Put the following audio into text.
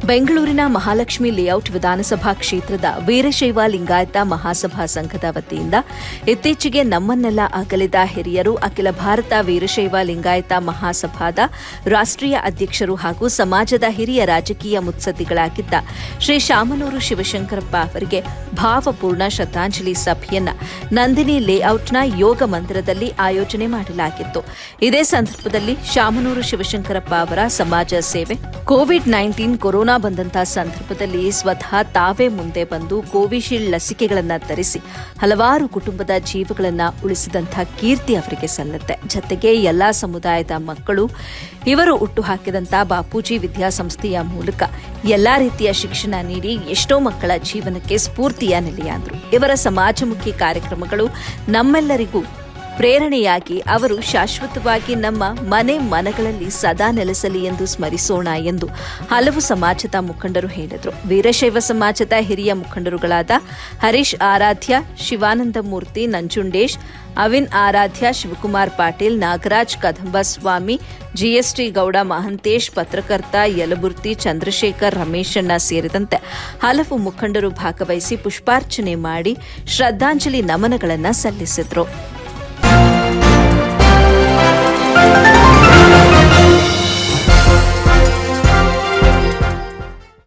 ಬೆಂಗಳೂರಿನ ಮಹಾಲಕ್ಷ್ಮಿ ಲೇಔಟ್ ವಿಧಾನಸಭಾ ಕ್ಷೇತ್ರದ ವೀರಶೈವ ಲಿಂಗಾಯತ ಮಹಾಸಭಾ ಸಂಘದ ವತಿಯಿಂದ ಇತ್ತೀಚೆಗೆ ನಮ್ಮನ್ನೆಲ್ಲ ಅಗಲಿದ ಹಿರಿಯರು ಅಖಿಲ ಭಾರತ ವೀರಶೈವ ಲಿಂಗಾಯತ ಮಹಾಸಭಾದ ರಾಷ್ಟ್ರೀಯ ಅಧ್ಯಕ್ಷರು ಹಾಗೂ ಸಮಾಜದ ಹಿರಿಯ ರಾಜಕೀಯ ಮುತ್ಸದ್ದಿಗಳಾಗಿದ್ದ ಶ್ರೀ ಶಾಮನೂರು ಶಿವಶಂಕರಪ್ಪ ಅವರಿಗೆ ಭಾವಪೂರ್ಣ ಶ್ರದ್ಧಾಂಜಲಿ ಸಭೆಯನ್ನ ನಂದಿನಿ ಲೇಔಟ್ನ ಯೋಗ ಮಂದಿರದಲ್ಲಿ ಆಯೋಜನೆ ಮಾಡಲಾಗಿತ್ತು. ಇದೇ ಸಂದರ್ಭದಲ್ಲಿ ಶಾಮನೂರು ಶಿವಶಂಕರಪ್ಪ ಅವರ ಸಮಾಜ ಸೇವೆ, ಕೋವಿಡ್-19 ಕೊರೋನಾ ಬಂದಂತಹ ಸಂದರ್ಭದಲ್ಲಿ ಸ್ವತಃ ತಾವೇ ಮುಂದೆ ಬಂದು ಕೋವಿಶೀಲ್ಡ್ ಲಸಿಕೆಗಳನ್ನು ಧರಿಸಿ ಹಲವಾರು ಕುಟುಂಬದ ಜೀವಗಳನ್ನು ಉಳಿಸಿದಂತಹ ಕೀರ್ತಿ ಅವರಿಗೆ ಸಲ್ಲುತ್ತೆ. ಜತೆಗೆ ಎಲ್ಲಾ ಸಮುದಾಯದ ಮಕ್ಕಳು ಇವರು ಹುಟ್ಟುಹಾಕಿದಂತಹ ಬಾಪೂಜಿ ವಿದ್ಯಾಸಂಸ್ಥೆಯ ಮೂಲಕ ಎಲ್ಲಾ ರೀತಿಯ ಶಿಕ್ಷಣ ನೀಡಿ ಎಷ್ಟೋ ಮಕ್ಕಳ ಜೀವನಕ್ಕೆ ಸ್ಫೂರ್ತಿಯ ನೆಲೆಯಾದರು. ಇವರ ಸಮಾಜಮುಖಿ ಕಾರ್ಯಕ್ರಮಗಳು ನಮ್ಮೆಲ್ಲರಿಗೂ ಪ್ರೇರಣೆಯಾಗಿ ಅವರು ಶಾಶ್ವತವಾಗಿ ನಮ್ಮ ಮನಗಳಲ್ಲಿ ಸದಾ ನೆಲೆಸಲಿ ಎಂದು ಸ್ಮರಿಸೋಣ ಎಂದು ಹಲವು ಸಮಾಜದ ಮುಖಂಡರು ಹೇಳಿದರು. ವೀರಶೈವ ಸಮಾಜದ ಹಿರಿಯ ಮುಖಂಡರುಗಳಾದ ಹರೀಶ್ ಆರಾಧ್ಯ, ಶಿವಾನಂದಮೂರ್ತಿ ನಂಜುಂಡೇಶ್, ಅವಿನ್ ಆರಾಧ್ಯ, ಶಿವಕುಮಾರ್ ಪಾಟೀಲ್, ನಾಗರಾಜ್ ಕದಂಬಸ್ವಾಮಿ, ಜಿಎಸ್ಟಿ ಗೌಡ ಮಹಂತೇಶ್, ಪತ್ರಕರ್ತ ಯಲಬುರ್ತಿ ಚಂದ್ರಶೇಖರ್, ರಮೇಶಣ್ಣ ಸೇರಿದಂತೆ ಹಲವು ಮುಖಂಡರು ಭಾಗವಹಿಸಿ ಪುಷ್ಪಾರ್ಚನೆ ಮಾಡಿ ಶ್ರದ್ಧಾಂಜಲಿ ನಮನಗಳನ್ನು ಸಲ್ಲಿಸಿದರು.